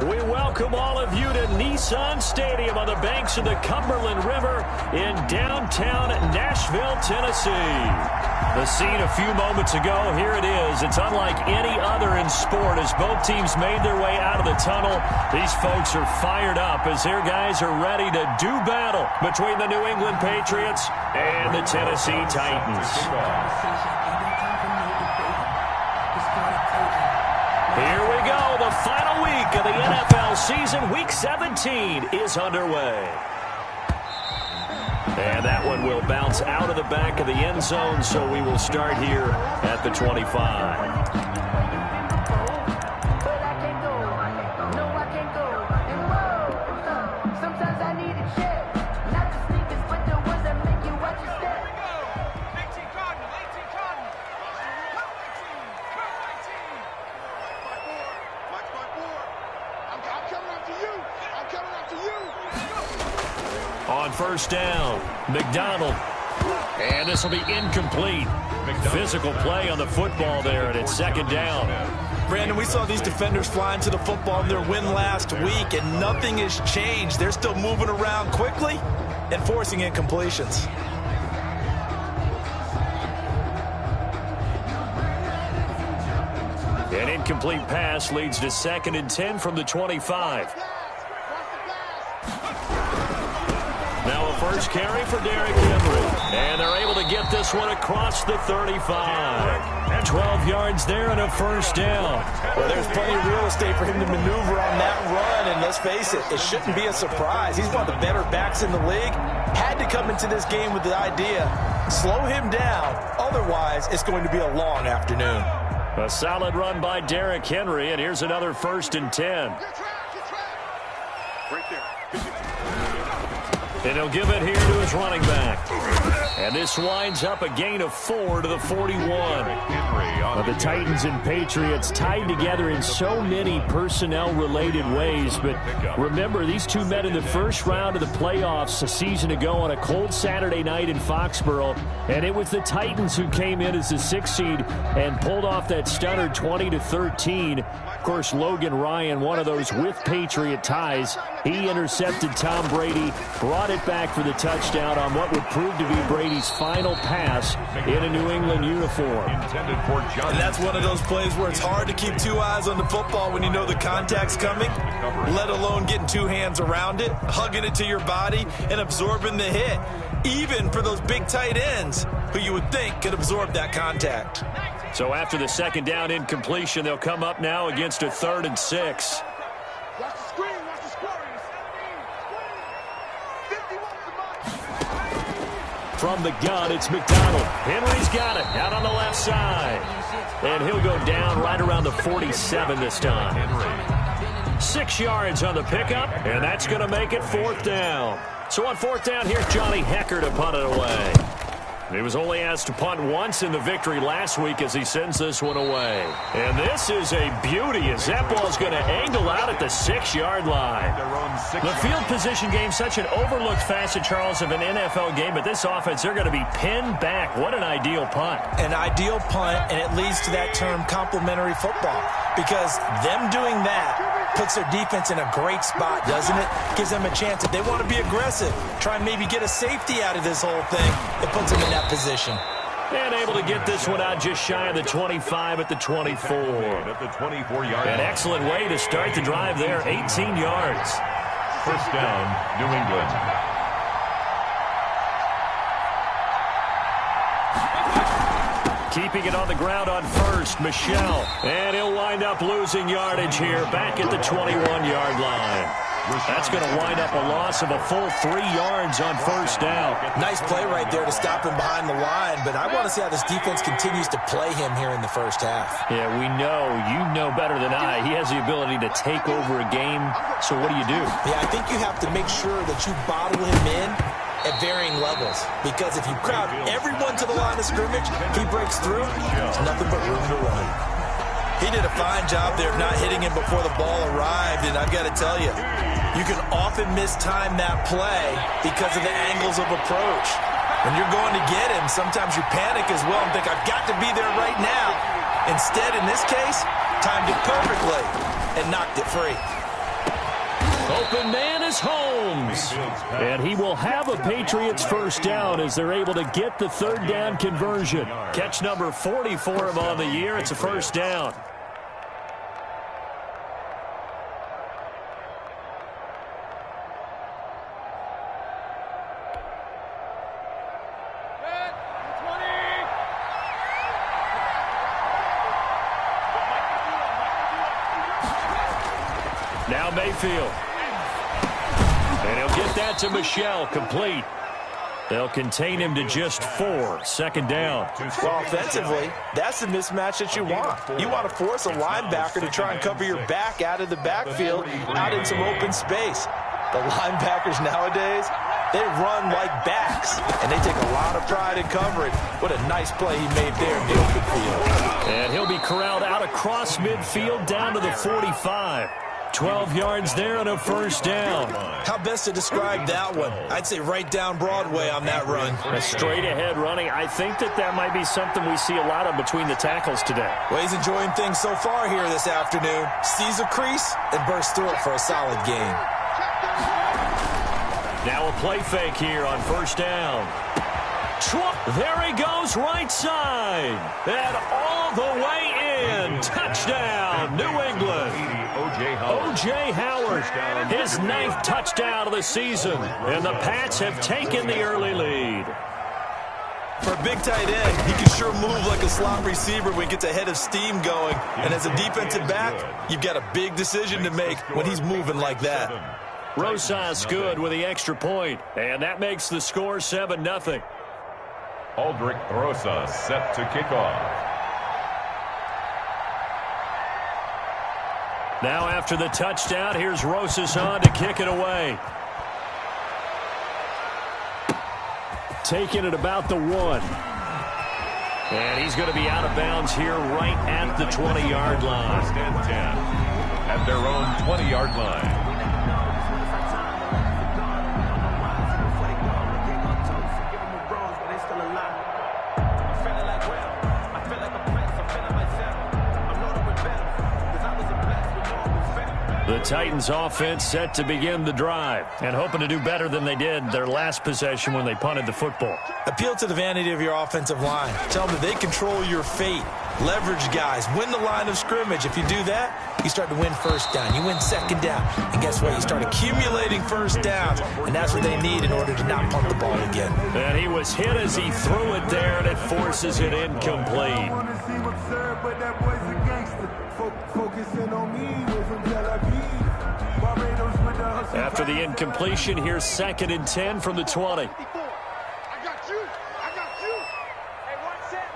We welcome all of you to Nissan Stadium on the banks of the Cumberland River in downtown Nashville, Tennessee. The scene a few moments ago, here it is. It's unlike any other in sport as both teams made their way out of the tunnel. These folks are fired up as their guys are ready to do battle between the New England Patriots and the Tennessee Titans. Here we go. The final week of the NFL season. Week 17 is underway. And that one will bounce out of the back of the end zone, so we will start here at the 25. On first down, McDonald. And this will be incomplete. Physical play on the football there, and it's second down. Brandon, we saw these defenders flying to the football in their win last week, and nothing has changed. They're still moving around quickly and forcing incompletions. An incomplete pass leads to 2nd and 10 from the 25. Now a first carry for Derrick Henry. And they're able to get this one across the 35. 12 yards there and a first down. Well, there's plenty of real estate for him to maneuver on that run. And let's face it, it shouldn't be a surprise. He's one of the better backs in the league. Had to come into this game with the idea, slow him down. Otherwise, it's going to be a long afternoon. A solid run by Derrick Henry. And here's another 1st and 10. Right there. And he'll give it here to his running back. And this winds up a gain of 4 to the 41. The Titans and Patriots tied together in so many personnel-related ways. But remember, these two met in the first round of the playoffs a season ago on a cold Saturday night in Foxborough. And it was the Titans who came in as the 6th seed and pulled off that stunner 20-13. Of course, Logan Ryan, one of those with Patriot ties. He intercepted Tom Brady, brought it back for the touchdown on what would prove to be Brady's final pass in a New England uniform. And that's one of those plays where it's hard to keep two eyes on the football when you know the contact's coming, let alone getting two hands around it, hugging it to your body, and absorbing the hit, even for those big tight ends who you would think could absorb that contact. So after the second down incompletion, they'll come up now against a 3rd and 6. Watch the screen. Watch the screen. From the gun, it's McDonald. Henry's got it out on the left side. And he'll go down right around the 47 this time. 6 yards on the pickup, and that's going to make it 4th down. So on 4th down, here's Johnny Hecker to punt it away. He was only asked to punt once in the victory last week as he sends this one away. And this is a beauty as that ball's going to angle out at the 6-yard line. The field position game, such an overlooked facet, Charles, of an NFL game, but this offense, they're going to be pinned back. What an ideal punt. An ideal punt, and it leads to that term complementary football, because them doing that puts their defense in a great spot, doesn't it? Gives them a chance if they want to be aggressive, try and maybe get a safety out of this whole thing. It puts them in that position. And able to get this one out just shy of the 25 at the 24. An excellent way to start the drive there, 18 yards. First down, New England. Keeping it on the ground on first, Michel. And he'll wind up losing yardage here back at the 21-yard line. That's going to wind up a loss of a full 3 yards on first down. Nice play right there to stop him behind the line, but I want to see how this defense continues to play him here in the first half. Yeah, we know. You know better than I. He has the ability to take over a game. So what do you do? Yeah, I think you have to make sure that you bottle him in at varying levels, because if you crowd everyone to the line of scrimmage, he breaks through, there's nothing but room to run. He did a fine job there of not hitting him before the ball arrived, and I've got to tell you, you can often mistime that play because of the angles of approach. When you're going to get him, sometimes you panic as well and think, I've got to be there right now. Instead, in this case, timed it perfectly and knocked it free. Open man is Holmes. And he will have a Patriots first down as they're able to get the third down conversion. Catch number 40 for him on the year. It's a first down. Now Mayfield. And he'll get that to Michel, complete. They'll contain him to just 4. Second down. Well, offensively, that's the mismatch that you want. You want to force a linebacker to try and cover your back out of the backfield, out in some open space. The linebackers nowadays, they run like backs, and they take a lot of pride in covering. What a nice play he made there in the open field. And he'll be corralled out across midfield down to the 45. 12 yards there and a first down. How best to describe that one? I'd say right down Broadway on that run. A straight-ahead running. I think that might be something we see a lot of between the tackles today. Well, he's enjoying things so far here this afternoon. Sees a crease and bursts through it for a solid gain. Now a play fake here on first down. There he goes, right side. And all the way in. Touchdown, New England. O.J. Howard, his 9th touchdown of the season. And the Pats have taken the early lead. For a big tight end, he can sure move like a slot receiver when he gets a head of steam going. And as a defensive back, you've got a big decision to make when he's moving like that. Rosas good with the extra point. And that makes the score 7-0. Aldrich Rosas set to kick off. Now after the touchdown, here's Rosas on to kick it away. Taking it about the 1. And he's going to be out of bounds here right at the 20-yard line. First and 10 at their own 20-yard line. The Titans offense set to begin the drive and hoping to do better than they did their last possession when they punted the football. Appeal to the vanity of your offensive line. Tell them that they control your fate. Leverage guys. Win the line of scrimmage. If you do that, you start to win first down. You win second down. And guess what? You start accumulating first downs. And that's what they need in order to not punt the ball again. And he was hit as he threw it there, and it forces it incomplete. After the incompletion, here's 2nd and 10 from the 20. I got you. I got you. Hey, one set.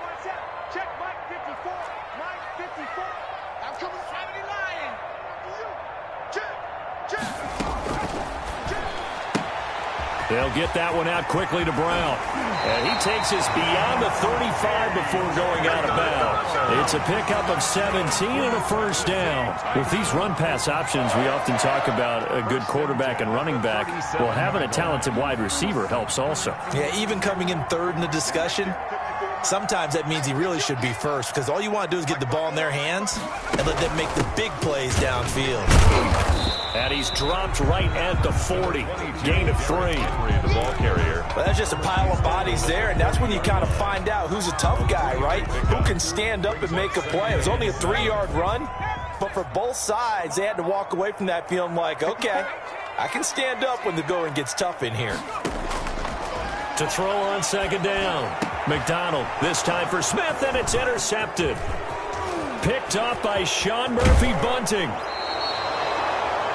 Check Mike 54. Mike 54. I'm coming from the line. Check. They'll get that one out quickly to Brown. And he takes us beyond the 35 before going out of bounds. It's a pickup of 17 and a first down. With these run-pass options, we often talk about a good quarterback and running back. Well, having a talented wide receiver helps also. Yeah, even coming in third in the discussion, sometimes that means he really should be first because all you want to do is get the ball in their hands and let them make the big plays downfield. And he's dropped right at the 40. Gain of 3. The ball carrier. Well, that's just a pile of bodies there, and that's when you kind of find out who's a tough guy, right? Who can stand up and make a play. It was only a 3-yard run, but for both sides, they had to walk away from that feeling like, okay, I can stand up when the going gets tough in here. To throw on second down. McDonald, this time for Smith, and it's intercepted. Picked off by Sean Murphy-Bunting.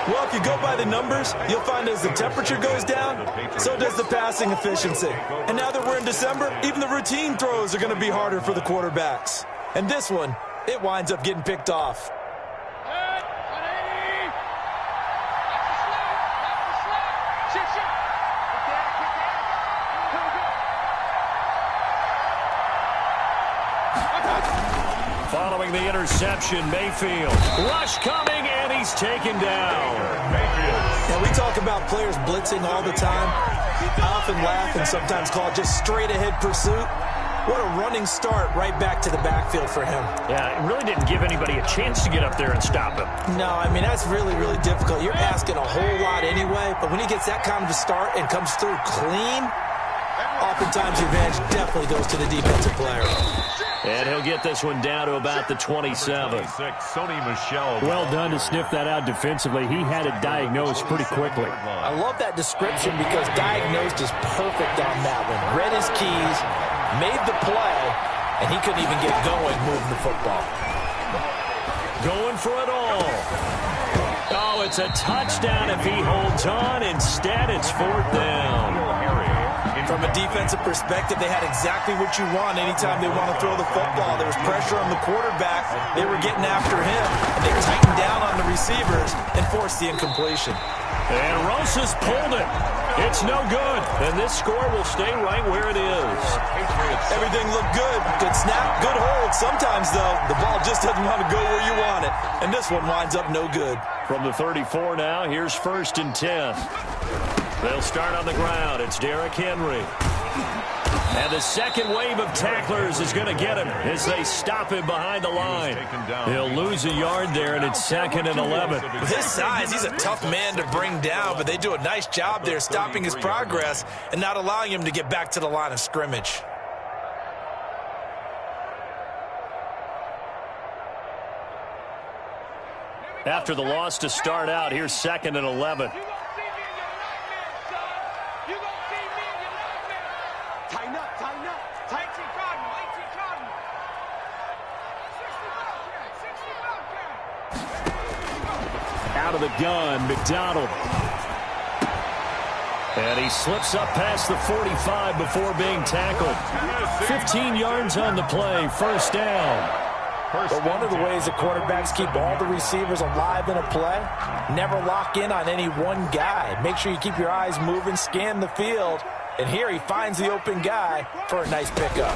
Well, if you go by the numbers, you'll find as the temperature goes down, so does the passing efficiency. And now that we're in December, even the routine throws are going to be harder for the quarterbacks. And this one, it winds up getting picked off. Following the interception, Mayfield. Rush coming, and he's taken down. Now, we talk about players blitzing all the time. I often laugh and sometimes call it just straight-ahead pursuit. What a running start right back to the backfield for him. Yeah, it really didn't give anybody a chance to get up there and stop him. No, I mean, that's really, really difficult. You're asking a whole lot anyway, but when he gets that kind of a start and comes through clean, oftentimes the advantage definitely goes to the defensive player. And he'll get this one down to about the 27. Well done to sniff that out defensively. He had it diagnosed pretty quickly. I love that description because diagnosed is perfect on that one. Read his keys, made the play, and he couldn't even get going moving the football. Going for it all. Oh, it's a touchdown if he holds on. Instead, it's 4th down. From a defensive perspective, they had exactly what you want anytime they want to throw the football. There was pressure on the quarterback. They were getting after him. And they tightened down on the receivers and forced the incompletion. And Rosas pulled it. It's no good. And this score will stay right where it is. Everything looked good. Good snap, good hold. Sometimes, though, the ball just doesn't want to go where you want it. And this one winds up no good. From the 34 now, here's 1st and 10. They'll start on the ground. It's Derrick Henry. And the second wave of tacklers is going to get him as they stop him behind the line. He'll lose a yard there, and it's 2nd and 11. With his size, he's a tough man to bring down, but they do a nice job there stopping his progress and not allowing him to get back to the line of scrimmage. After the loss to start out, here's 2nd and 11. Out of the gun, McDonald. And he slips up past the 45 before being tackled. 15 yards on the play, 1st down. But one of the ways that quarterbacks keep all the receivers alive in a play, never lock in on any one guy. Make sure you keep your eyes moving, scan the field. And here he finds the open guy for a nice pickup.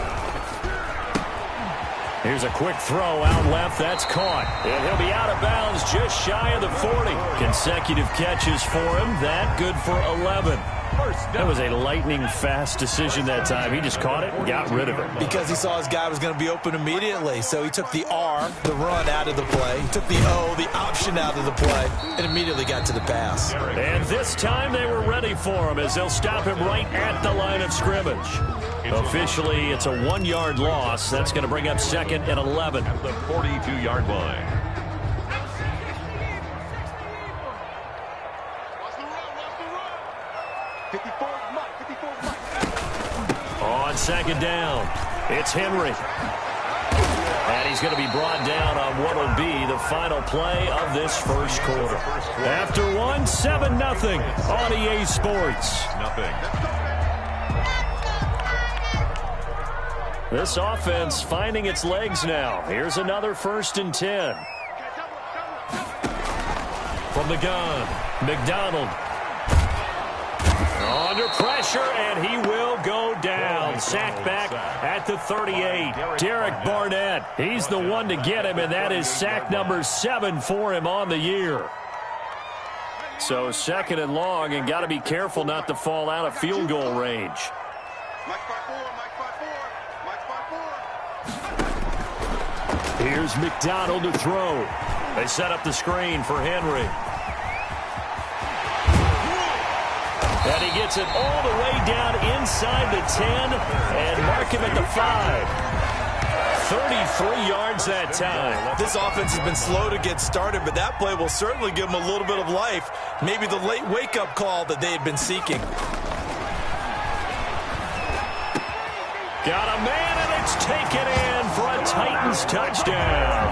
Here's a quick throw out left. That's caught. And he'll be out of bounds just shy of the 40. Consecutive catches for him. That good for 11. That was a lightning-fast decision that time. He just caught it and got rid of it. Because he saw his guy was going to be open immediately. So he took the R, the run, out of the play. He took the O, the option, out of the play, and immediately got to the pass. And this time they were ready for him as they'll stop him right at the line of scrimmage. Officially, it's a 1-yard loss. That's going to bring up 2nd and 11. At the 42-yard line. On 2nd down, it's Henry. And he's going to be brought down on what will be the final play of this 1st quarter. After one, 7-0 on EA Sports. This offense finding its legs now. Here's another 1st and 10. From the gun, McDonald. Under pressure, and he will go down. Sacked back at the 38. Derek Barnett, he's the one to get him, and that is sack number 7 for him on the year. So 2nd and long, and got to be careful not to fall out of field goal range. Here's McDonald to throw. They set up the screen for Henry. And he gets it all the way down inside the 10 and mark him at the 5. 33 yards that time. This offense has been slow to get started, but that play will certainly give them a little bit of life. Maybe the late wake-up call that they had been seeking. Got a man, and it's taken in for a Titans touchdown.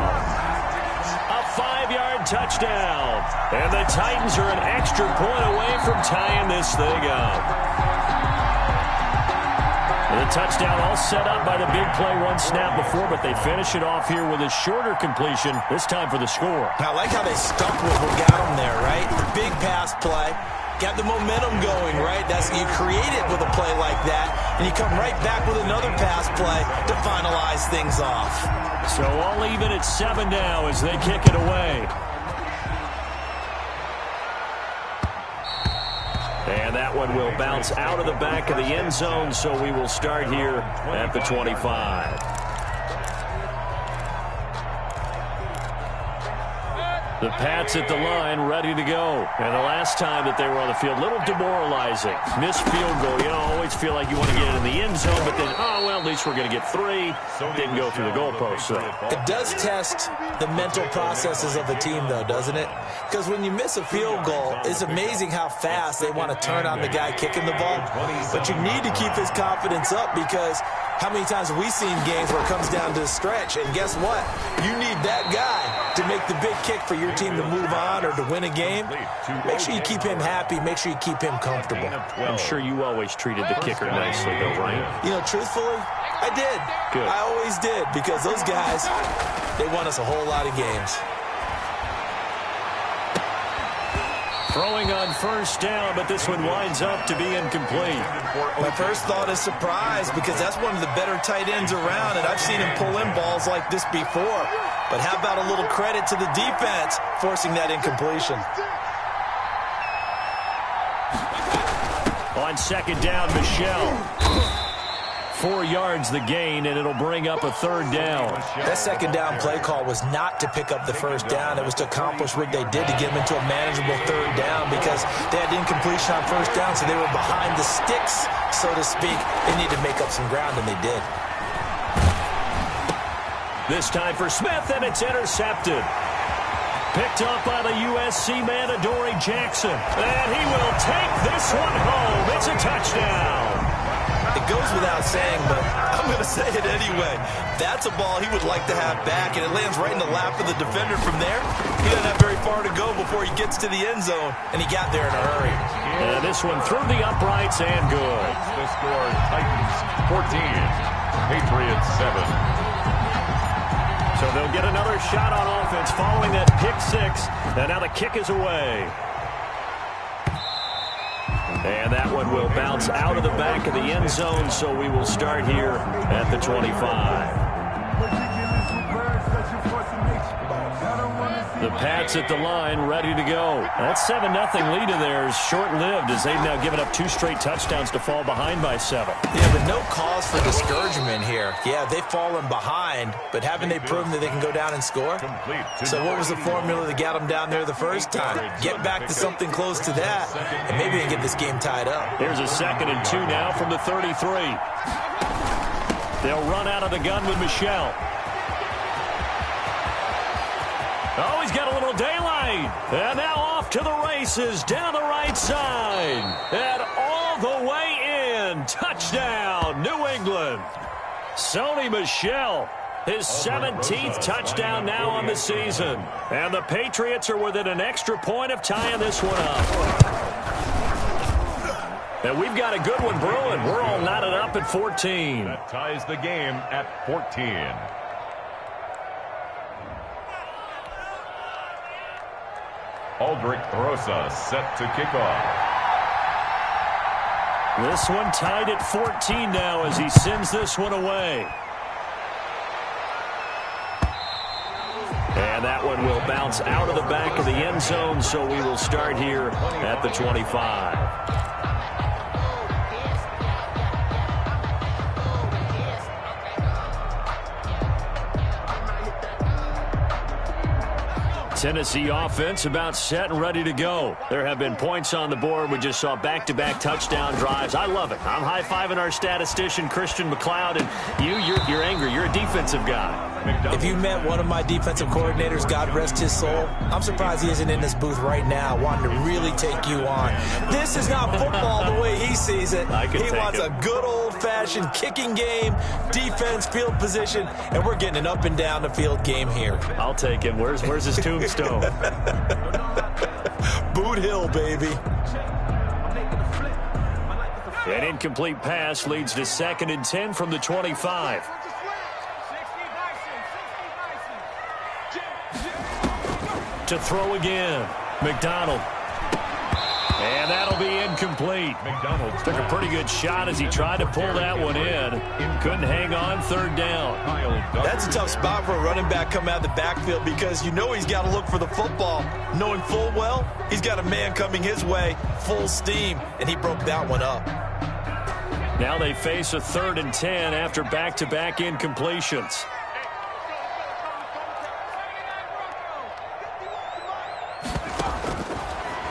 A 5-yard touchdown. And the Titans are an extra point away from tying this thing up. The touchdown all set up by the big play one snap before, but they finish it off here with a shorter completion, this time for the score. I like how they stuck with what got them there, right? Big pass play. Got the momentum going, right? That's you create it with a play like that, and you come right back with another pass play to finalize things off. So all even at 7 now as they kick it away. And that one will bounce out of the back of the end zone, so we will start here at the 25. The Pats at the line, ready to go. And the last time that they were on the field, a little demoralizing. Missed field goal. You know, always feel like you want to get it in the end zone, but then, oh, well, at least we're going to get 3. Didn't go through the goalpost, so. It does test the mental processes of the team, though, doesn't it? Because when you miss a field goal, it's amazing how fast they want to turn on the guy kicking the ball. But you need to keep his confidence up, because how many times have we seen games where it comes down to the stretch? And guess what? You need that guy to make the big kick for your team to move on or to win a game. Make sure you keep him happy. Make sure you keep him comfortable. I'm sure you always treated the kicker nicely, though, right? You know, truthfully, I did. Good. I always did, because those guys, they won us a whole lot of games. Throwing on first down, but this one winds up to be incomplete. My first thought is surprise, because that's one of the better tight ends around, and I've seen him pull in balls like this before. But how about a little credit to the defense forcing that incompletion? On second down, Michelle. 4 yards the gain, and it'll bring up a third down. That second down play call was not to pick up the first down. It was to accomplish what they did to get them into a manageable third down, because they had incompletion on first down, so they were behind the sticks, so to speak. They needed to make up some ground, and they did. This time for Smith, and it's intercepted. Picked up by the USC man, Adoree Jackson. And he will take this one home. It's a touchdown. It goes without saying, but I'm going to say it anyway. That's a ball he would like to have back, and it lands right in the lap of the defender from there. He doesn't have very far to go before he gets to the end zone, and he got there in a hurry. And this one through the uprights and good. The score, Titans 14, Patriots 7. So they'll get another shot on offense following that pick 6, and now the kick is away. And that one will bounce out of the back of the end zone, so we will start here at the 25. The Pats at the line, ready to go. That 7-0 lead of theirs short-lived, as they've now given up 2 straight touchdowns to fall behind by 7. Yeah, but no cause for discouragement here. Yeah, they've fallen behind, but haven't they proven that they can go down and score? So what was the formula that got them down there the first time? Get back to something close to that, and maybe they can get this game tied up. Here's a 2nd and 2 now from the 33. They'll run out of the gun with Michelle. Oh, he's got a little daylight. And now off to the races down the right side. And all the way in. Touchdown, New England. Sony Michel, his 17th touchdown now on the season. And the Patriots are within an extra point of tying this one up. And we've got a good one brewing. We're all knotted up at 14. That ties the game at 14. Aldrich Rosa set to kick off. This one tied at 14 now as he sends this one away. And that one will bounce out of the back of the end zone, so we will start here at the 25. Tennessee offense about set and ready to go. There have been points on the board. We just saw back-to-back touchdown drives. I love it. I'm high-fiving our statistician, Christian McLeod, and you're angry. You're a defensive guy. If you met one of my defensive coordinators, God rest his soul, I'm surprised he isn't in this booth right now wanting to really take you on. This is not football the way he sees it. He wants a good old-fashioned kicking game, defense, field position, and we're getting an up-and-down-the-field game here. I'll take him. Where's his tombstone? Boot Hill, baby. An incomplete pass leads to 2nd and 10 from the 25. To throw again, McDonald. And that'll be incomplete. McDonald's Took a pretty good shot as he tried to pull that one in. Couldn't hang on third down. That's a tough spot for a running back coming out of the backfield because you know he's got to look for the football, knowing full well he's got a man coming his way, full steam, and he broke that one up. Now they face a 3rd and 10 after back-to-back incompletions.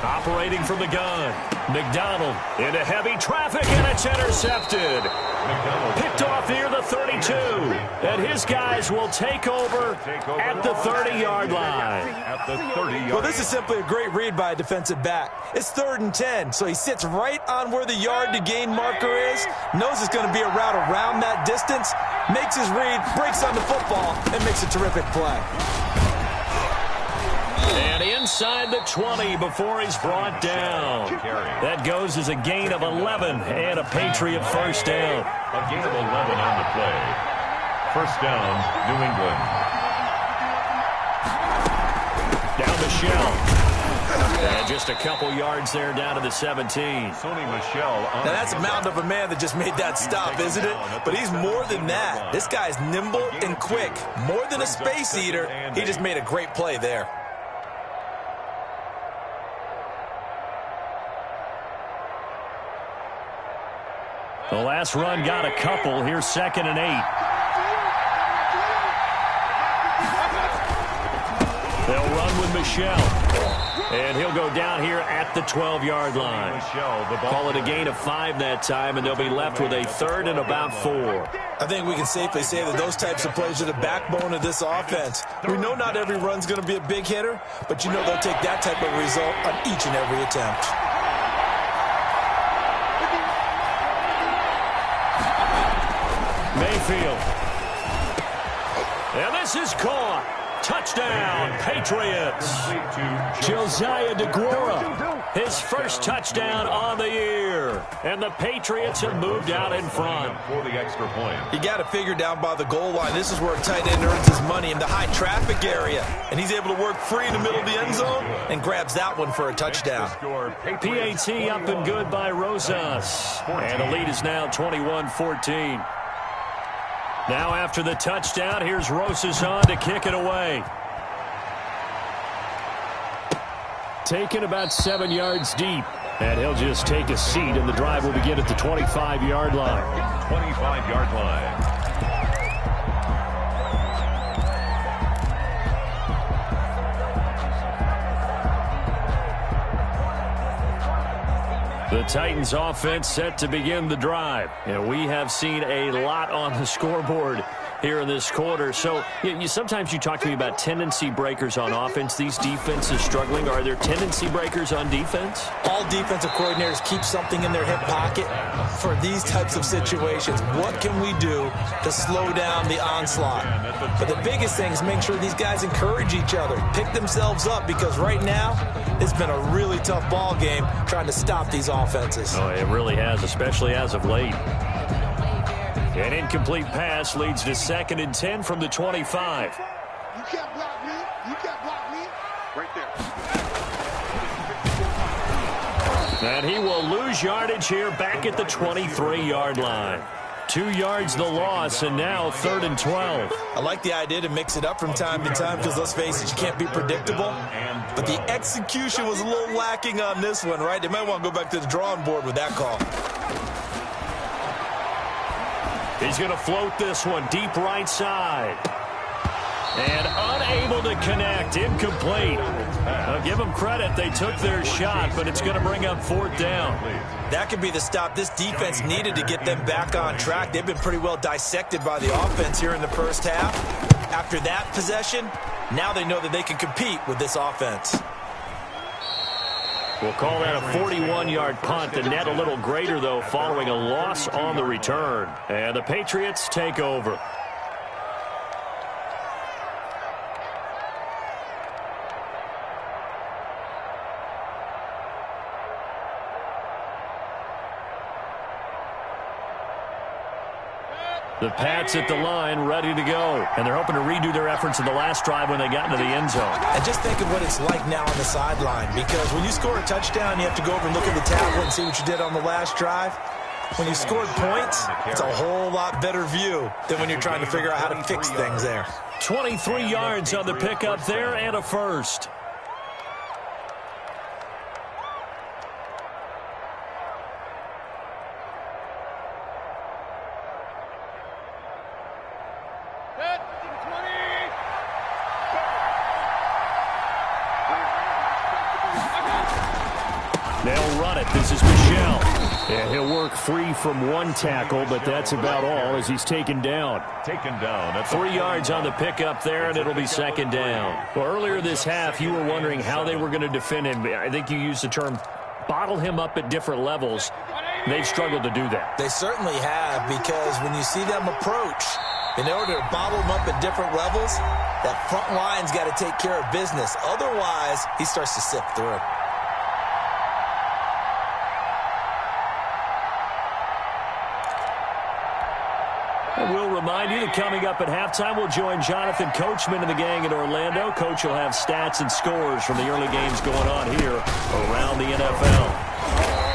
Operating from the gun, McDonald into heavy traffic, and it's intercepted. Picked off near the 32, and his guys will take over at the 30-yard line. Well, this is simply a great read by a defensive back. It's 3rd and 10, so he sits right on where the yard-to-gain marker is, knows it's going to be a route around that distance, makes his read, breaks on the football, and makes a terrific play. And inside the 20 before he's brought down. That goes as a gain of 11 and a Patriot first down. A gain of 11 on the play. First down, New England. Down Michelle. And just a couple yards there down to the 17. Sony Michel. Now that's a mountain of a man that just made that stop, isn't it? But he's more than that. This guy's nimble and quick. More than a space eater. He just made a great play there. The last run got a couple. Here's 2nd and 8. They'll run with Michelle. And he'll go down here at the 12-yard line. Call it a gain of 5 that time, and they'll be left with a 3rd and about 4. I think we can safely say that those types of plays are the backbone of this offense. We know not every run's going to be a big hitter, but you know they'll take that type of result on each and every attempt. Mayfield. And this is caught. Touchdown, Patriots. Josiah DeGuara, his first touchdown on the year. And the Patriots have moved out in front. For the extra point. You got to figure down by the goal line. This is where a tight end earns his money in the high traffic area. And he's able to work free in the middle of the end zone and grabs that one for a touchdown. PAT up and good by Rosas. And the lead is now 21-14. Now after the touchdown, here's Rosas on to kick it away. Taken about 7 yards deep. And he'll just take a seat, and the drive will begin at the 25-yard line. 25-yard line. The Titans offense set to begin the drive. And we have seen a lot on the scoreboard here in this quarter. So sometimes you talk to me about tendency breakers on offense. These defenses struggling. Are there tendency breakers on defense? All defensive coordinators keep something in their hip pocket for these types of situations. What can we do to slow down the onslaught? But the biggest thing is make sure these guys encourage each other, pick themselves up, because right now it's been a really tough ball game trying to stop these offenses. Oh, it really has, especially as of late. An incomplete pass leads to 2nd and 10 from the 25. You can't block me. You can't block me. Right there. And he will lose yardage here back at the 23-yard line. 2 yards the loss, and now 3rd and 12. I like the idea to mix it up from time to time because, let's face it, you can't be predictable. But the execution was a little lacking on this one, right? They might want to go back to the drawing board with that call. He's going to float this one deep right side. And unable to connect, incomplete. I'll give them credit, they took their shot, but it's going to bring up 4th down. That could be the stop this defense needed to get them back on track. They've been pretty well dissected by the offense here in the first half. After that possession, now they know that they can compete with this offense. We'll call that a 41-yard punt. The net a little greater, though, following a loss on the return. And the Patriots take over. The Pats at the line, ready to go. And they're hoping to redo their efforts in the last drive when they got into the end zone. And just think of what it's like now on the sideline, because when you score a touchdown, you have to go over and look at the tablet and see what you did on the last drive. When you scored points, it's a whole lot better view than when you're trying to figure out how to fix things there. 23 yards on the pickup there and a first. They'll run it. This is Michel. Yeah, he'll work free from one tackle, but that's about all as he's taken down. That's 3 yards on the pickup there, and it'll be second down. Well, earlier this half, you were wondering how they were going to defend him. I think you used the term bottle him up at different levels. They've struggled to do that. They certainly have, because when you see them approach, in order to bottle him up at different levels, that front line's got to take care of business. Otherwise, he starts to sift through. And we'll remind you that coming up at halftime, we'll join Jonathan Coachman and the gang in Orlando. Coach will have stats and scores from the early games going on here around the NFL.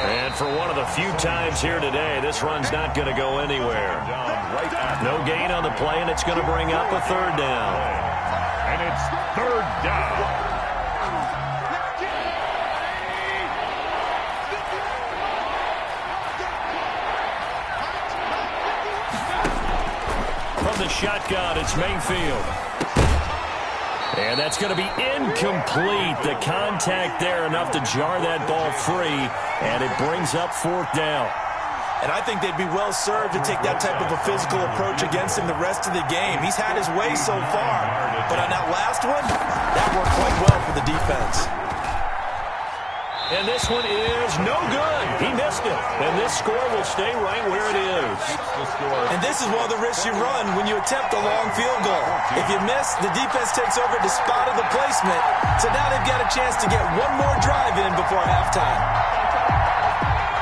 And for one of the few times here today, this run's not going to go anywhere. No gain on the play, and it's going to bring up a third down. And it's third down. The shotgun, it's Mayfield. And that's going to be incomplete. The contact there enough to jar that ball free, and it brings up fourth down. And I think they'd be well served to take that type of a physical approach against him the rest of the game. He's had his way so far, but on that last one, that worked quite well for the defense. And this one is no good. He missed it. And this score will stay right where it is. And this is one of the risks you run when you attempt a long field goal. If you miss, the defense takes over the spot of the placement. So now they've got a chance to get one more drive in before halftime.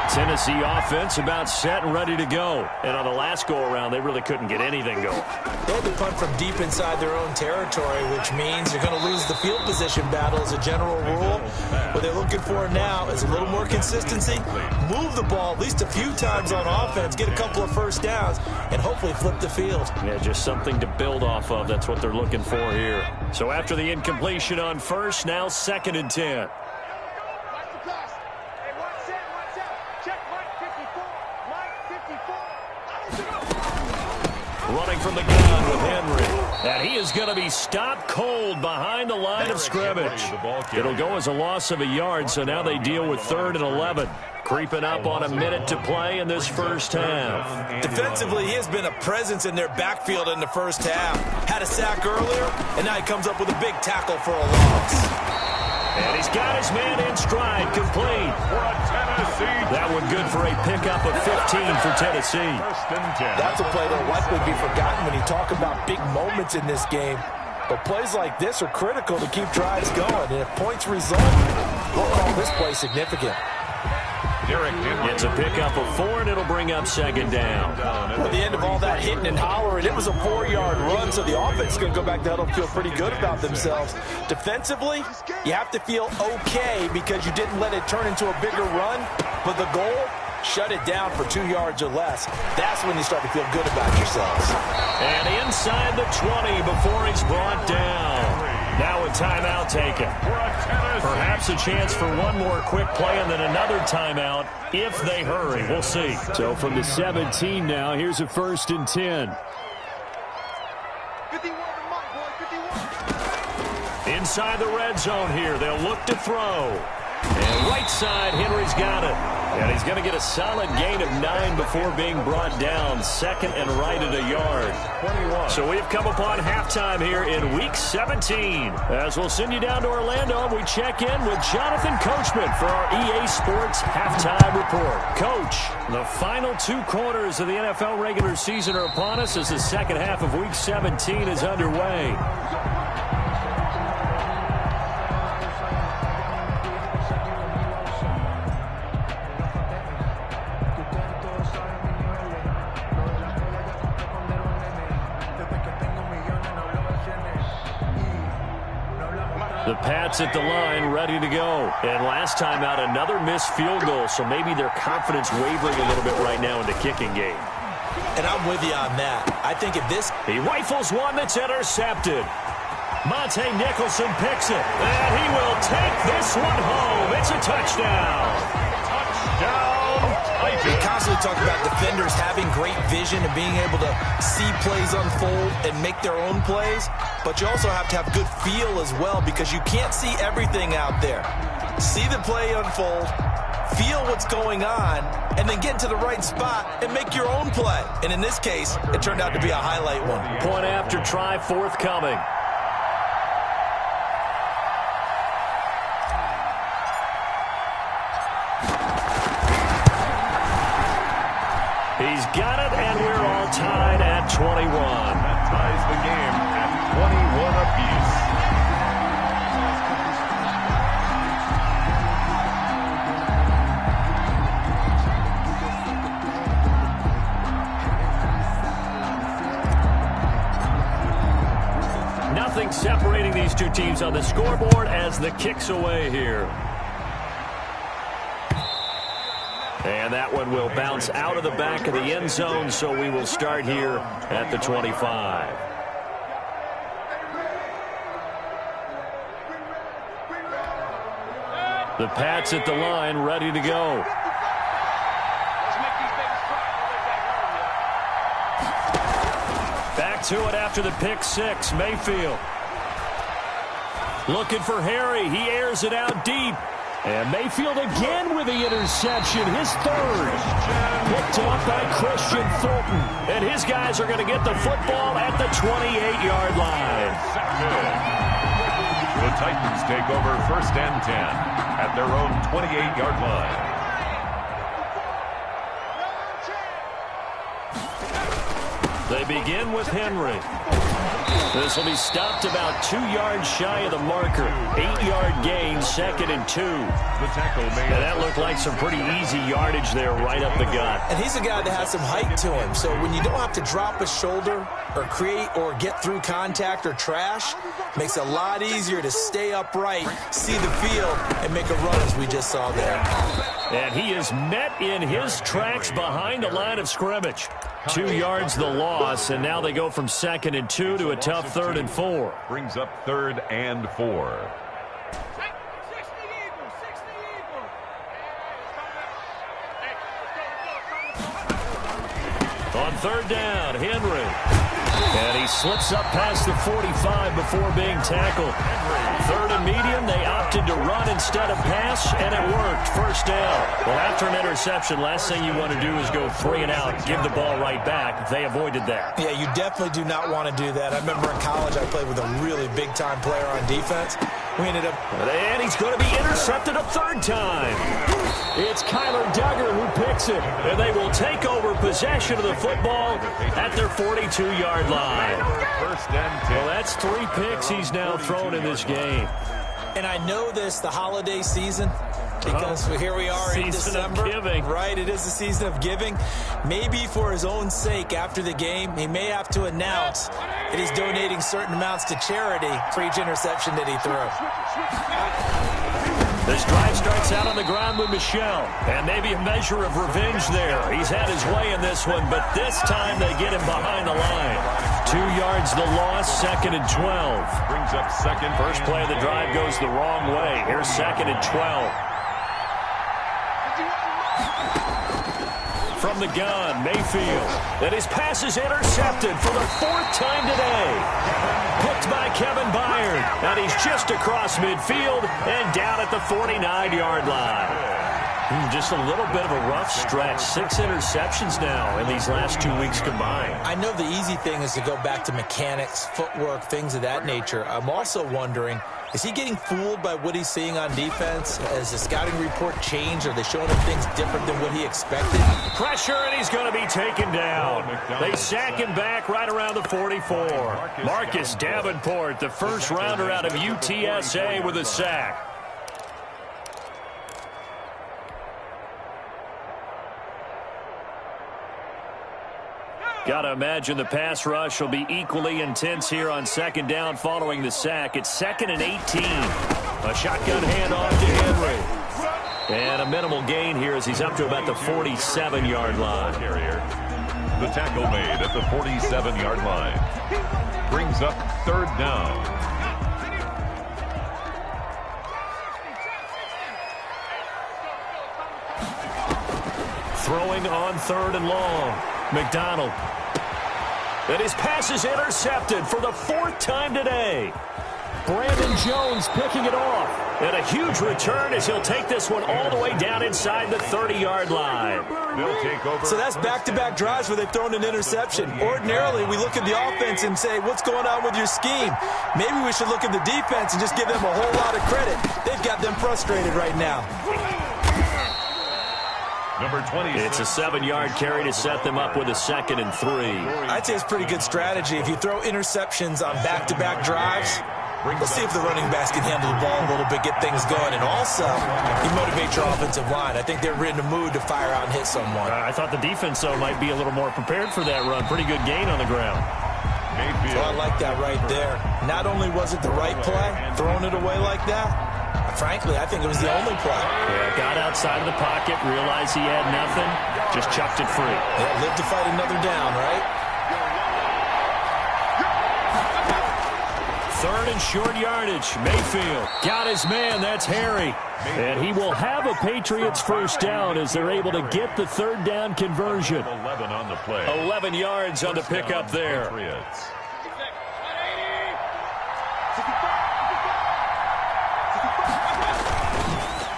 Tennessee offense about set and ready to go. And on the last go-around, they really couldn't get anything going. They had to punt from deep inside their own territory, which means you're going to lose the field position battle as a general rule. What they're looking for now is a little more consistency, move the ball at least a few times on offense, get a couple of first downs, and hopefully flip the field. Yeah, just something to build off of. That's what they're looking for here. So after the incompletion on first, now 2nd and 10. Running from the gun with Henry. And he is going to be stopped cold behind the line of scrimmage. It'll go as a loss of a yard, so now they deal with 3rd and 11. Creeping up on a minute to play in this first half. Defensively, he has been a presence in their backfield in the first half. Had a sack earlier, and now he comes up with a big tackle for a loss. And he's got his man in stride, complete. That one good for a pickup of 15 for Tennessee. That's a play that'll likely be forgotten when you talk about big moments in this game. But plays like this are critical to keep drives going. And if points result, we'll call this play significant. It's a pickup of 4, and it'll bring up 2nd down. At the end of all that hitting and hollering, it was a 4-yard run, so the offense is going to go back down and feel pretty good about themselves. Defensively, you have to feel okay because you didn't let it turn into a bigger run, but the goal, shut it down for 2 yards or less. That's when you start to feel good about yourselves. And inside the 20 before he's brought down. Now a timeout taken. Perhaps a chance for one more quick play and then another timeout if they hurry. We'll see. So from the 17 now, here's a 1st and 10. 51 to Mike, boy, 51. Inside the red zone here. They'll look to throw. And right side, Henry's got it. And he's going to get a solid gain of 9 before being brought down. 2nd and right at a yard. So we've come upon halftime here in Week 17. As we'll send you down to Orlando, we check in with Jonathan Coachman for our EA Sports Halftime Report. Coach, the final 2 quarters of the NFL regular season are upon us as the second half of Week 17 is underway. The Pats at the line, ready to go. And last time out, another missed field goal, so maybe their confidence wavering a little bit right now in the kicking game. And I'm with you on that. I think if this... He rifles one that's intercepted. Monte Nicholson picks it, and he will take this one home. It's a touchdown. We constantly talk about defenders having great vision and being able to see plays unfold and make their own plays, but you also have to have good feel as well because you can't see everything out there. See the play unfold, feel what's going on, and then get to the right spot and make your own play. And in this case, it turned out to be a highlight one. Point after try forthcoming. He's got it, and we're all tied at 21. That ties the game at 21 apiece. Nothing separating these two teams on the scoreboard as the kick's away here. And that one will bounce out of the back of the end zone, so we will start here at the 25. The Pats at the line, ready to go. Back to it after the pick six, Mayfield. Looking for Harry. He airs it out deep. And Mayfield again with the interception, his third. Picked up by Christian Fulton. And his guys are going to get the football at the 28-yard line. The Titans take over 1st and 10 at their own 28-yard line. They begin with Henry. This will be stopped about 2 yards shy of the marker. 8-yard gain, 2nd and 2. The tackle made. And that looked like some pretty easy yardage there right up the gut. And he's a guy that has some height to him. So when you don't have to drop a shoulder or create or get through contact or trash, makes it a lot easier to stay upright, see the field, and make a run as we just saw there. And he is met in his tracks behind the line of scrimmage. 2 yards the loss, and now they go from 2nd and 2 to a tough 3rd and 4. Brings up 3rd and 4. On 3rd down, Henry. And he slips up past the 45 before being tackled. 3rd and medium, they opted to run instead of pass, and it worked. 1st down. Well, after an interception, last thing you want to do is go 3 and out, give the ball right back. They avoided that. Yeah, you definitely do not want to do that. I remember in college I played with a really big-time player on defense. We ended up... And he's going to be intercepted a 3rd time. It's Kyler Duggar who picks it, and they will take over possession of the football at their 42-yard line. 1st and 10. Well, that's 3 picks he's now thrown in this game. And I know this, the holiday season, because here we are in December. Season of giving. Right, it is the season of giving. Maybe for his own sake after the game, he may have to announce that he's donating certain amounts to charity for each interception that he threw. This drive starts out on the ground with Michel, and maybe a measure of revenge there. He's had his way in this one, but this time they get him behind the line. 2 yards the loss, 2nd and 12. Brings up 2nd. First play of the drive goes the wrong way. Here's 2nd and 12. From the gun, Mayfield. And his pass is intercepted for the 4th time today. Picked by Kevin Byard. And he's just across midfield and down at the 49-yard line. Just a little bit of a rough stretch. 6 interceptions now in these last 2 weeks combined. I know the easy thing is to go back to mechanics, footwork, things of that nature. I'm also wondering, is he getting fooled by what he's seeing on defense? Has the scouting report changed? Are they showing him things different than what he expected? Pressure, and he's going to be taken down. They sack him back right around the 44. Marcus Davenport, the first rounder out of UTSA, with a sack. Got to imagine the pass rush will be equally intense here on second down following the sack. It's 2nd and 18. A shotgun handoff to Henry. And a minimal gain here as he's up to about the 47-yard line. The tackle made at the 47-yard line. Brings up 3rd down. Throwing on 3rd and long. McDonald. And his pass is intercepted for the 4th time today. Brandon Jones picking it off. And a huge return as he'll take this one all the way down inside the 30-yard line. They'll take over. So that's back-to-back drives where they've thrown an interception. Ordinarily, we look at the offense and say, what's going on with your scheme? Maybe we should look at the defense and just give them a whole lot of credit. They've got them frustrated right now. Number 20. It's a 7-yard carry to set them up with a 2nd and 3. I'd say it's pretty good strategy. If you throw interceptions on back-to-back drives, we'll see if the running backs can handle the ball a little bit, get things going. And also, you motivate your offensive line. I think they're in a mood to fire out and hit someone. I thought the defense, though, might be a little more prepared for that run. Pretty good gain on the ground. So I like that right there. Not only was it the right play, throwing it away like that, frankly, I think it was the only play. Yeah, got outside of the pocket, realized he had nothing, just chucked it free. Yeah, live to fight another down, right? 3rd and short yardage. Mayfield got his man. That's Harry. And he will have a Patriots first down as they're able to get the 3rd down conversion. 11 on the play. 11 yards on the pickup there. Patriots.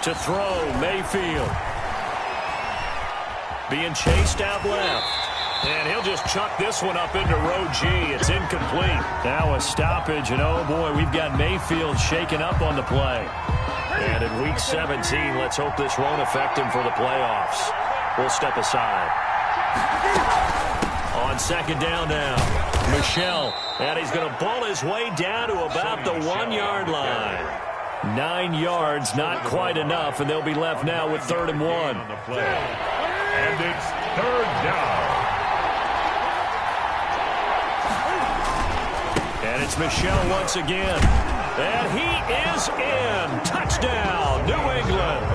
To throw, Mayfield. Being chased out left. And he'll just chuck this one up into row G. It's incomplete. Now a stoppage, and oh boy, we've got Mayfield shaken up on the play. And in week 17, let's hope this won't affect him for the playoffs. We'll step aside. On 2nd down now, Michel. And he's going to bull his way down to about the 1-yard line. 9 yards, not quite enough, and they'll be left now with 3rd and 1. On the play. And it's 3rd down. And it's Michel once again. And he is in. Touchdown, New England.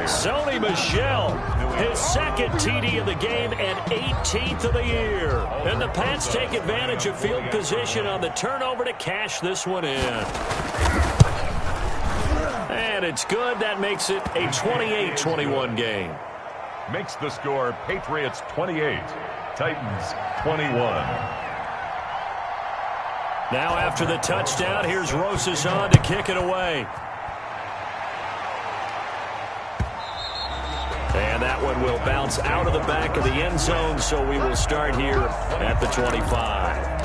Sony Michel, his 2nd TD of the game and 18th of the year. And the Pats take advantage of field position on the turnover to cash this one in. And it's good. That makes it a 28-21 game. Makes the score Patriots 28, Titans 21. Now after the touchdown, here's Rosas on to kick it away. And that one will bounce out of the back of the end zone, so we will start here at the 25.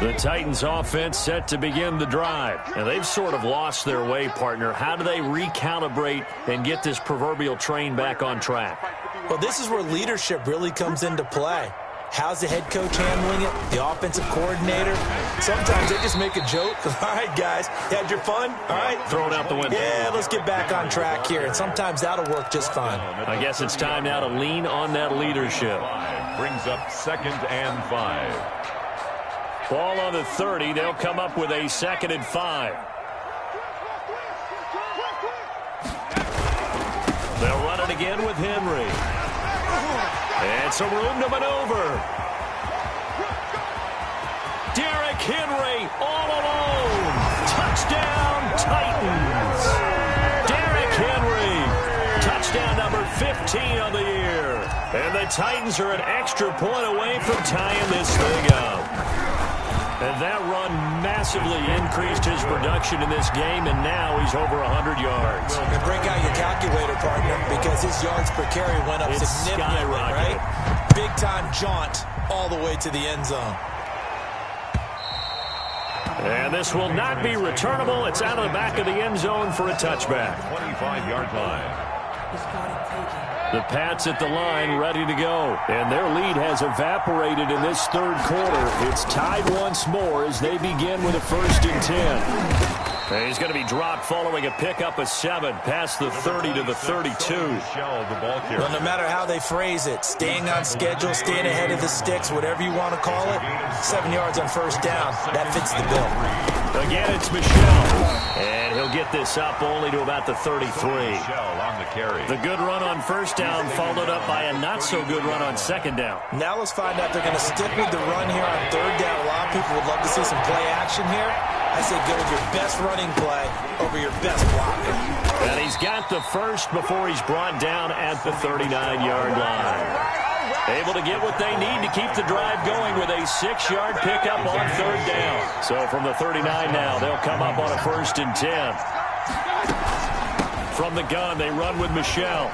The Titans offense set to begin the drive. And they've sort of lost their way, partner. How do they recalibrate and get this proverbial train back on track? Well, this is where leadership really comes into play. How's the head coach handling it? The offensive coordinator? Sometimes they just make a joke. All right, guys, you had your fun? All right. Throw it out the window. Yeah, let's get back on track here. And sometimes that'll work just fine. I guess it's time now to lean on that leadership. Brings up 2nd and 5. Ball on the 30. They'll come up with a 2nd and 5. They'll run it again with Henry. And some room to maneuver. Derrick Henry all alone. Touchdown, Titans. Derrick Henry. Touchdown number 15 on the year. And the Titans are an extra point away from tying this thing up. And that run massively increased his production in this game, and now he's over 100 yards. And break out your calculator, partner, because his yards per carry went up significantly, right? Big-time jaunt all the way to the end zone. And this will not be returnable. It's out of the back of the end zone for a touchback. 25-yard line. The Pats at the line ready to go. And their lead has evaporated in this 3rd quarter. It's tied once more as they begin with a 1st and 10. He's going to be dropped following a pickup of 7 past the 30 to the 32. Well, no matter how they phrase it, staying on schedule, staying ahead of the sticks, whatever you want to call it, 7 yards on first down, that fits the bill. Again, it's Michel, and he'll get this up only to about the 33. The good run on first down followed up by a not-so-good run on second down. Now let's find out if they're going to stick with the run here on third down. A lot of people would love to see some play action here. I say go with your best running play over your best blocking. And he's got the first before he's brought down at the 39-yard line. Able to get what they need to keep the drive going with a 6-yard pickup on third down. So from the 39 now, they'll come up on a 1st and 10. From the gun, they run with Michel.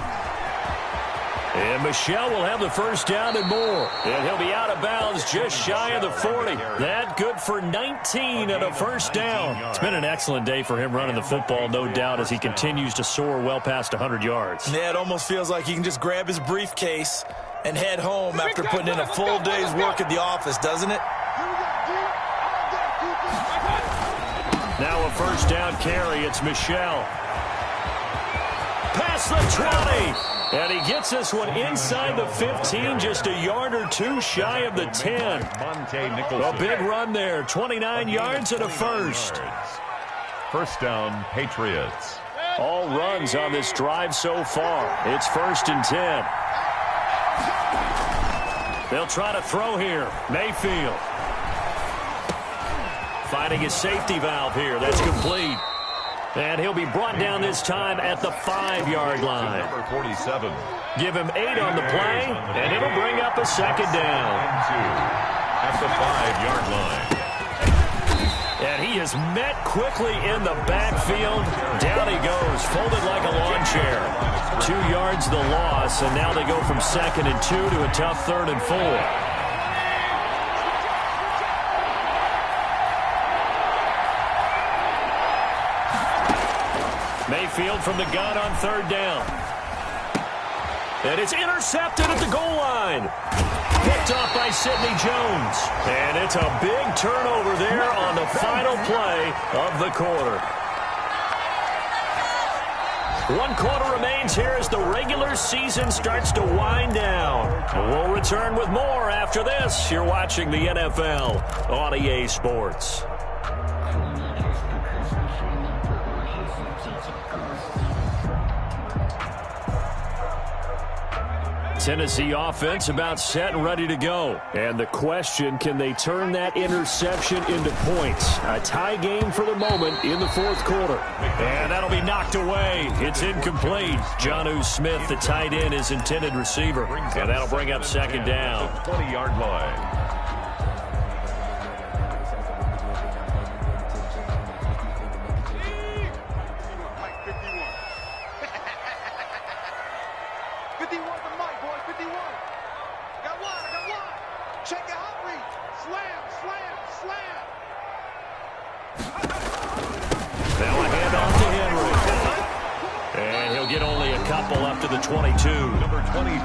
And Michel will have the first down and more. And he'll be out of bounds just shy of the 40. That good for 19 and a first down. It's been an excellent day for him running the football, no doubt, as he continues to soar well past 100 yards. Yeah, it almost feels like he can just grab his briefcase and head home after putting in a full day's work at the office, doesn't it? Now a first down carry. It's Michel. Past the 20. And he gets this one inside the 15, just a yard or two shy of the 10. A big run there, 29 yards and a first. First down, Patriots. All runs on this drive so far. It's 1st and 10. They'll try to throw here. Mayfield. Finding a safety valve here. That's complete. And he'll be brought down this time at the 5-yard line. Number 47. Give him 8 on the play, and it'll bring up a second down. At the 5-yard line. And he is met quickly in the backfield. Down he goes, folded like a lawn chair. 2 yards the loss, and now they go from 2nd and 2 to a tough 3rd and 4. Mayfield from the gun on 3rd down. And it's intercepted at the goal line. Picked off by Sidney Jones. And it's a big turnover there on the final play of the quarter. 1 quarter remains here as the regular season starts to wind down. We'll return with more after this. You're watching the NFL on EA Sports. Tennessee offense about set and ready to go. And the question, can they turn that interception into points? A tie game for the moment in the 4th quarter. And that'll be knocked away. It's incomplete. Jonnu Smith, the tight end, is intended receiver. And that'll bring up 2nd down. 20-yard line.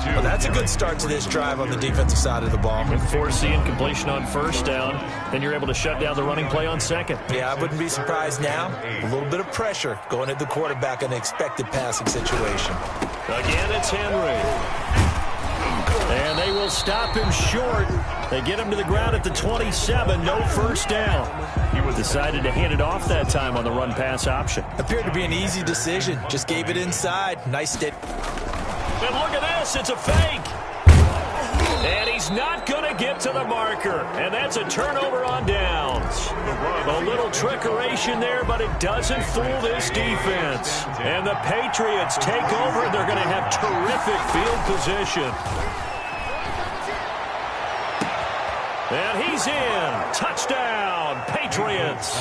Well, that's a good start to this drive on the defensive side of the ball. With forcing incompletion on 1st down, then you're able to shut down the running play on 2nd. Yeah, I wouldn't be surprised now. A little bit of pressure going at the quarterback in an expected passing situation. Again, it's Henry. And they will stop him short. They get him to the ground at the 27. No first down. He was decided to hand it off that time on the run-pass option. Appeared to be an easy decision. Just gave it inside. Nice steady. And look at this. It's a fake. And he's not going to get to the marker. And that's a turnover on downs. A little trickeration there, but it doesn't fool this defense. And the Patriots take over. They're going to have terrific field position. And he's in. Touchdown, Patriots.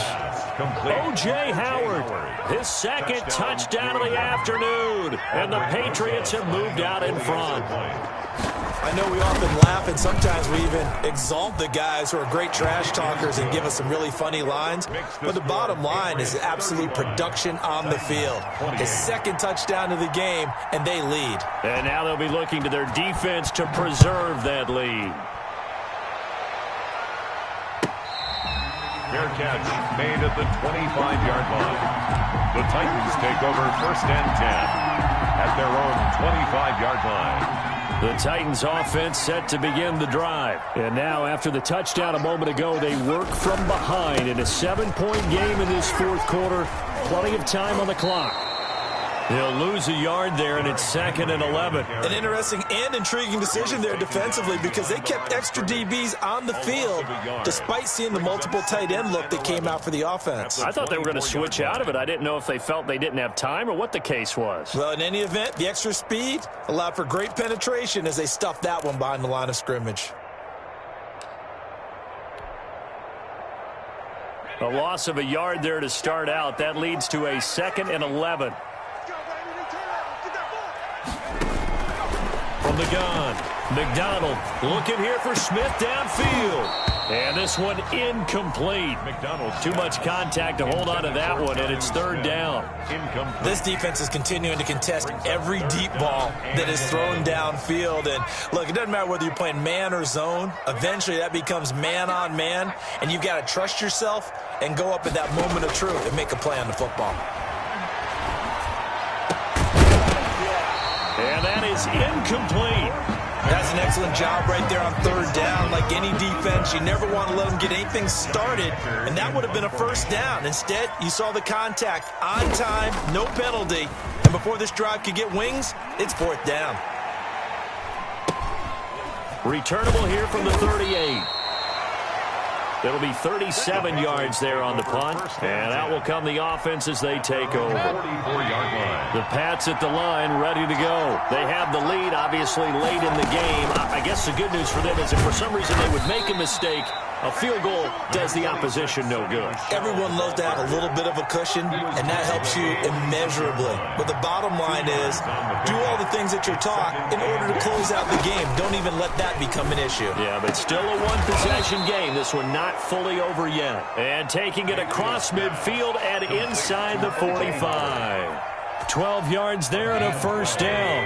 O.J. Howard, his 2nd touchdown of the afternoon. And the Patriots have moved out in front. I know we often laugh, and sometimes we even exalt the guys who are great trash talkers and give us some really funny lines. But the bottom line is absolute production on the field. His 2nd touchdown of the game, and they lead. And now they'll be looking to their defense to preserve that lead. Fair catch made at the 25-yard line. The Titans take over 1st and 10 at their own 25-yard line. The Titans offense set to begin the drive. And now after the touchdown a moment ago, they work from behind in a 7-point game in this 4th quarter. Plenty of time on the clock. They'll lose a yard there, and it's 2nd and 11. An interesting and intriguing decision there defensively because they kept extra DBs on the field despite seeing the multiple tight end look that came out for the offense. I thought they were going to switch out of it. I didn't know if they felt they didn't have time or what the case was. Well, in any event, the extra speed allowed for great penetration as they stuffed that one behind the line of scrimmage. A loss of a yard there to start out. That leads to a 2nd and 11. From the gun, McDonald looking here for Smith downfield. And this one incomplete. Too much contact to hold on to that one, and it's 3rd down. This defense is continuing to contest every deep ball that is thrown downfield. And look, it doesn't matter whether you're playing man or zone. Eventually that becomes man on man, and you've got to trust yourself and go up at that moment of truth and make a play on the football. And that is incomplete. That's an excellent job right there on 3rd down. Like any defense, you never want to let them get anything started, and that would have been a 1st down. Instead, you saw the contact on time, no penalty, and before this drive could get wings, it's 4th down. Returnable here from the 38. It'll be 37 yards there on the punt, and out will come the offense as they take over. 44-yard line. The Pats at the line, ready to go. They have the lead, obviously, late in the game. I guess the good news for them is if for some reason they would make a mistake, a field goal does the opposition no good. Everyone loves to have a little bit of a cushion, and that helps you immeasurably. But the bottom line is, do all the things that you're taught in order to close out the game. Don't even let that become an issue. Yeah, but still a one-possession game. This one not fully over yet. And taking it across midfield and inside the 45. 12 yards there and a 1st down.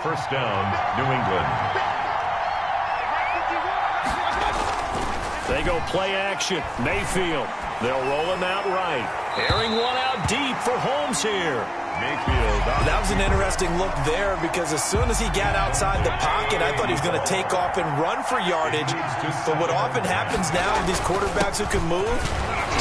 1st down, New England. They go play action. Mayfield. They'll roll him out right. Airing one out deep for Holmes here. Mayfield. That was an interesting look there because as soon as he got outside the pocket, I thought he was going to take off and run for yardage. But what often happens now with these quarterbacks who can move,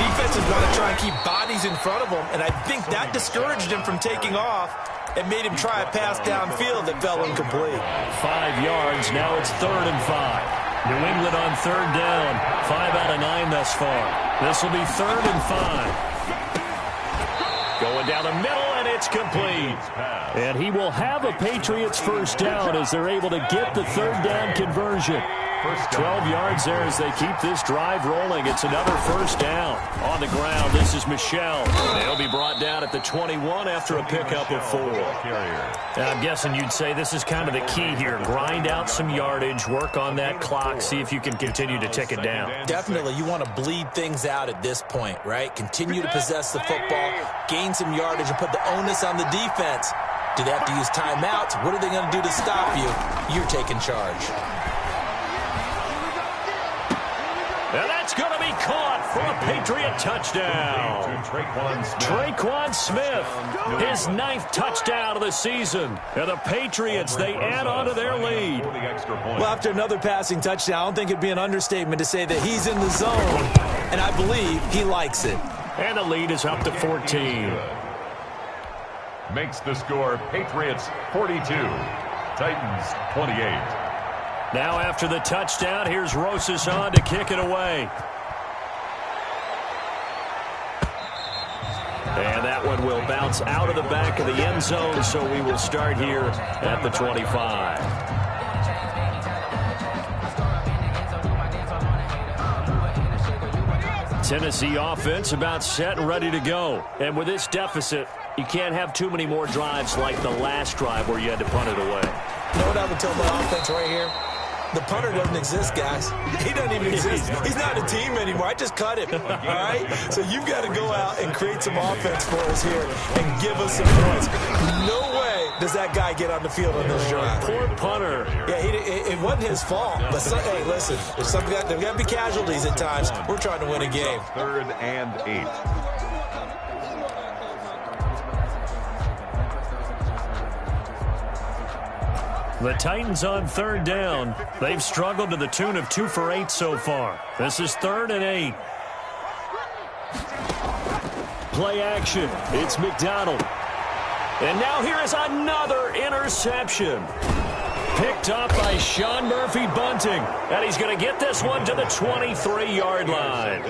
defenses want to try and keep bodies in front of them, and I think that discouraged him from taking off and made him try a pass downfield that fell incomplete. 5 yards. Now it's 3rd and 5. New England on 3rd down. 5 out of 9 thus far. This will be 3rd and 5. Going down the middle, and it's complete. And he will have a Patriots 1st down as they're able to get the 3rd down conversion. 12 yards there as they keep this drive rolling. It's another 1st down. On the ground, this is Michel. They'll be brought down at the 21 after a pickup of 4. Now, I'm guessing you'd say this is kind of the key here. Grind out some yardage, work on that clock, see if you can continue to tick it down. Definitely, you want to bleed things out at this point, right? Continue to possess the football, gain some yardage, and put the onus on the defense. Do they have to use timeouts? What are they going to do to stop you? You're taking charge. And that's going to be caught for a Patriot touchdown. Traquan Smith, his 9th touchdown of the season. And the Patriots, they add on to their lead. Well, after another passing touchdown, I don't think it'd be an understatement to say that he's in the zone, and I believe he likes it. And the lead is up to 14. Makes the score Patriots 42, Titans 28. Now after the touchdown, here's Rosas on to kick it away. And that one will bounce out of the back of the end zone, so we will start here at the 25. Tennessee offense about set and ready to go. And with this deficit, you can't have too many more drives like the last drive where you had to punt it away. You know what I would tell my offense right here? The punter doesn't exist, guys. He doesn't even exist. He's not a team anymore. I just cut him, all right? So you've got to go out and create some offense for us here and give us some points. No way does that guy get on the field on this drive? Poor punter. Yeah, it wasn't his fault. But, hey, listen, there's got to be casualties at times. We're trying to win a game. 3rd and 8. The Titans on 3rd down. They've struggled to the tune of 2 for 8 so far. This is 3rd and 8. Play action. It's McDonald. And now here is another interception. Picked up by Sean Murphy-Bunting. And he's going to get this one to the 23-yard line.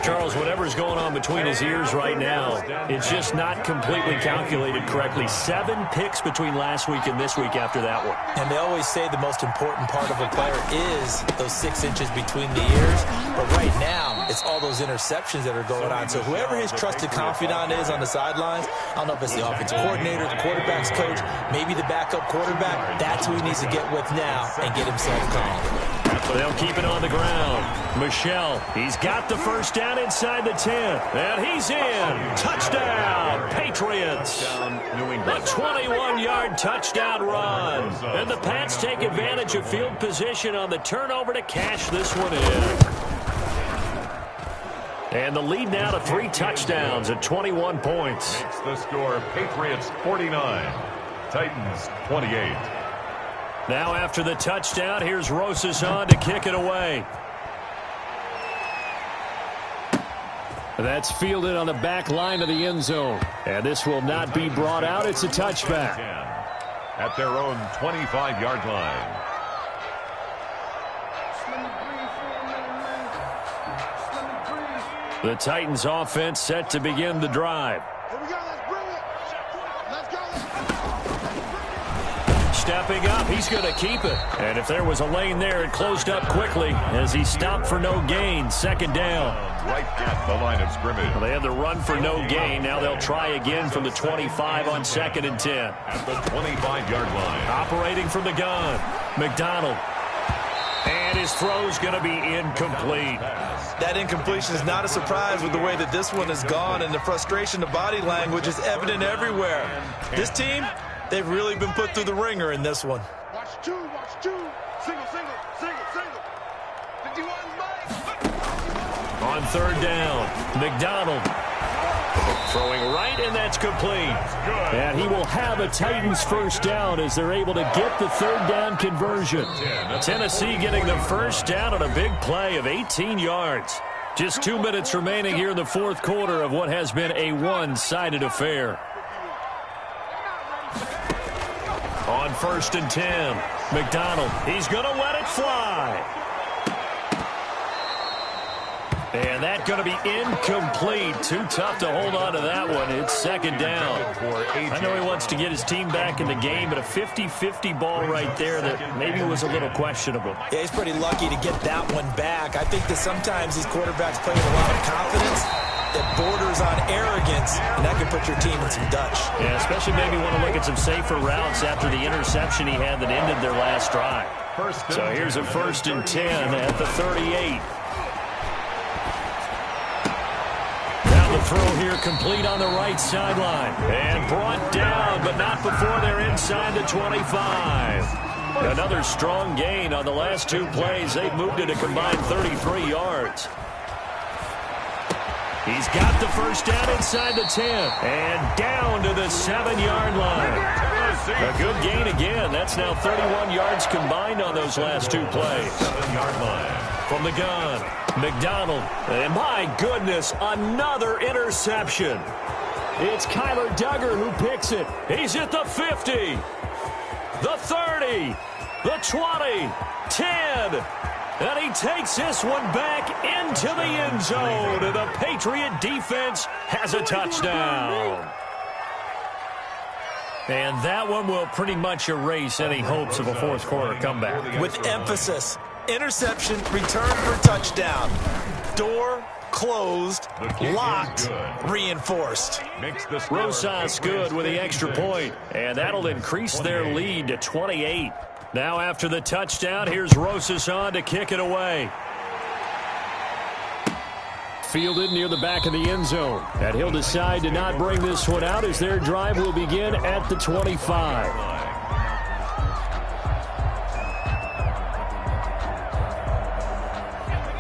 Charles, whatever's going on between his ears right now, it's just not completely calculated correctly. 7 picks between last week and this week after that one. And they always say the most important part of a player is those 6 inches between the ears. But right now, it's all those interceptions that are going on. So whoever his trusted confidant is on the sidelines, I don't know if it's the offensive coordinator, the quarterback's coach, maybe the backup quarterback, that's who he needs to get with now and get himself calm. They'll keep it on the ground. Michelle, he's got the first down inside the 10. And he's in. Touchdown, Patriots. A 21-yard touchdown run. And the Pats take advantage of field position on the turnover to cash this one in. And the lead now to 3 touchdowns at 21 points. It's the score, Patriots 49, Titans 28. Now after the touchdown, here's Rosas on to kick it away. That's fielded on the back line of the end zone. And this will not be brought out. It's a touchback. At their own 25-yard line. The Titans offense set to begin the drive. Here we go. Let's bring it. Let's go. Stepping up, he's going to keep it. And if there was a lane there, it closed up quickly as he stopped for no gain. 2nd down. Right at the line of scrimmage. Well, they had the run for no gain. Now they'll try again from the 25 on 2nd and 10. At the 25-yard line. Operating from the gun, McDonald. And his throw's going to be incomplete. That incompletion is not a surprise with the way that this one has gone, and the frustration, the body language is evident everywhere. This team, they've really been put through the ringer in this one. Watch 2. Single. 51 On 3rd down, McDonald. Throwing right, and that's complete. And he will have a Titans first down as they're able to get the 3rd down conversion. Tennessee getting the first down on a big play of 18 yards. Just 2 minutes remaining here in the 4th quarter of what has been a one-sided affair. On 1st and 10, McDonald, he's going to let it fly. And that's going to be incomplete. Too tough to hold on to that one. It's 2nd down. I know he wants to get his team back in the game, but a 50-50 ball right there that maybe was a little questionable. Yeah, he's pretty lucky to get that one back. I think that sometimes these quarterbacks play with a lot of confidence that borders on arrogance, and that can put your team in some Dutch. Yeah, especially maybe want to look at some safer routes after the interception he had that ended their last drive. So here's a 1st and 10 at the 38. Throw here complete on the right sideline. And brought down, but not before they're inside the 25. Another strong gain on the last 2 plays. They've moved it a combined 33 yards. He's got the first down inside the 10. And down to the 7-yard line. A good gain again. That's now 31 yards combined on those last 2 plays. 7-yard line. From the gun, McDonald. And my goodness, another interception. It's Kyler Duggar who picks it. He's at the 50, the 30, the 20, 10. And he takes this one back into the end zone. And the Patriot defense has a touchdown. And that one will pretty much erase any hopes of a 4th quarter comeback. With emphasis. Interception, return for touchdown. Door closed, locked, reinforced. Rosas good with the extra point, and that'll increase their lead to 28. Now after the touchdown, here's Rosas on to kick it away. fielded near the back of the end zone. And he'll decide to not bring this one out as their drive will begin at the 25.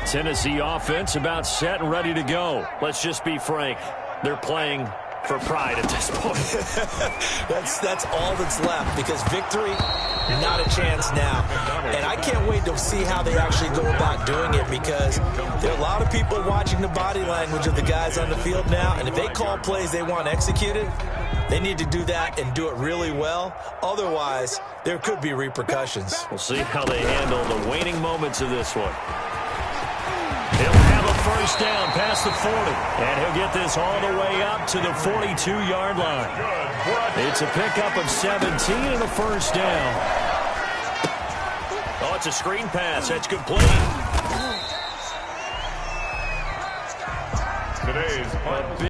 Tennessee offense about set and ready to go. Let's just be frank. They're playing for pride at this point. That's all that's left, because victory, not a chance now. And I can't wait to see how they actually go about doing it, because there are a lot of people watching the body language of the guys on the field now, and if they call plays they want executed, they need to do that and do it really well. Otherwise, there could be repercussions. We'll see how they handle the waning moments of this one. He'll have a first down past the 40. And he'll get this all the way up to the 42-yard line. It's a pickup of 17 and a first down. Oh, it's a screen pass. That's complete. Today's final